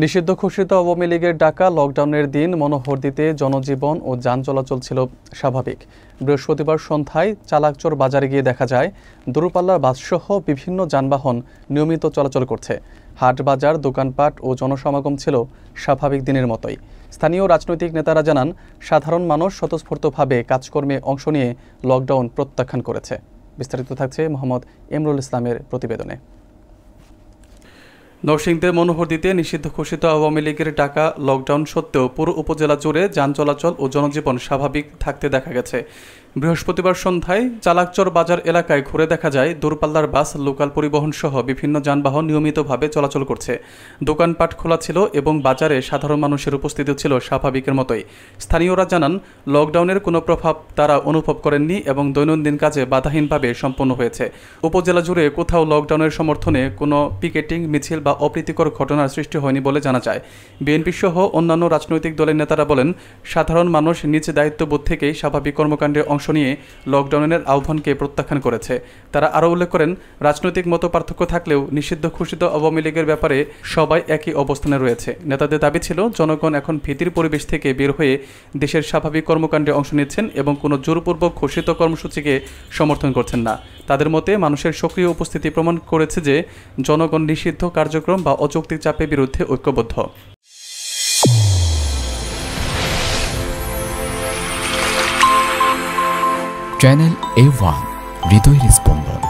নিষিদ্ধ ঘোষিত আওয়ামী লীগের ডাকা লকডাউনের দিন মনোহরদীতে জনজীবন ও যান চলাচল ছিল স্বাভাবিক। বৃহস্পতিবার সন্ধ্যায় চালাকচর বাজারে গিয়ে দেখা যায় দূরপাল্লার বাসসহ বিভিন্ন যানবাহন নিয়মিত চলাচল করছে। হাট বাজার, দোকানপাট ও জনসমাগম ছিল স্বাভাবিক দিনের মতোই। স্থানীয় রাজনৈতিক নেতারা জানান, সাধারণ মানুষ স্বতঃস্ফূর্তভাবে কাজকর্মে অংশ নিয়ে লকডাউন প্রত্যাখ্যান করেছে। বিস্তারিত থাকছে মোহাম্মদ ইমরুল ইসলামের প্রতিবেদনে। নরসিংদীর মনোহরদীতে নিষিদ্ধ ঘোষিত আওয়ামী লীগের ডাকা লকডাউন সত্ত্বেও পুরো উপজেলা জুড়ে যান চলাচল ও জনজীবন স্বাভাবিক থাকতে দেখা গেছে। বৃহস্পতিবার সন্ধ্যায় চালাকচর বাজার এলাকায় ঘুরে দেখা যায় দূরপাল্লার বাস, লোকাল পরিবহন সহ বিভিন্ন যানবাহন নিয়মিতভাবে চলাচল করছে। দোকানপাট খোলা ছিল এবং বাজারে সাধারণ মানুষের উপস্থিতি ছিল স্বাভাবিকের মতোই। স্থানীয়রা জানান, লকডাউনের কোনো প্রভাব তারা অনুভব করেননি এবং দৈনন্দিন কাজে বাধাহীনভাবে সম্পন্ন হয়েছে। উপজেলা জুড়ে কোথাও লকডাউনের সমর্থনে কোনো পিকেটিং, মিছিল বা অপ্রীতিকর ঘটনার সৃষ্টি হয়নি বলে জানা যায়। বিএনপি সহ অন্যান্য রাজনৈতিক দলের নেতারা বলেন, সাধারণ মানুষ নিজ দায়িত্ববোধ থেকেই স্বাভাবিক কর্মকাণ্ডে অংশ নিয়ে লকডাউনের আহ্বানকে প্রত্যাখ্যান করেছে। তারা আরও উল্লেখ করেন, রাজনৈতিক মতপার্থক্য থাকলেও নিষিদ্ধ ঘোষিত আওয়ামী লীগের ব্যাপারে সবাই একই অবস্থানে রয়েছে। নেতাদের দাবি ছিল, জনগণ এখন ভীতির পরিবেশ থেকে বের হয়ে দেশের স্বাভাবিক কর্মকাণ্ডে অংশ নিচ্ছেন এবং কোনো জোরপূর্বক ঘোষিত কর্মসূচিকে সমর্থন করছেন না। তাদের মতে, মানুষের সক্রিয় উপস্থিতি প্রমাণ করেছে যে জনগণ নিষিদ্ধ কার্যক্রম বা অযৌক্তিক চাপের বিরুদ্ধে ঐক্যবদ্ধ। চ্যানেল A1 হৃদয়ের স্পন্দন।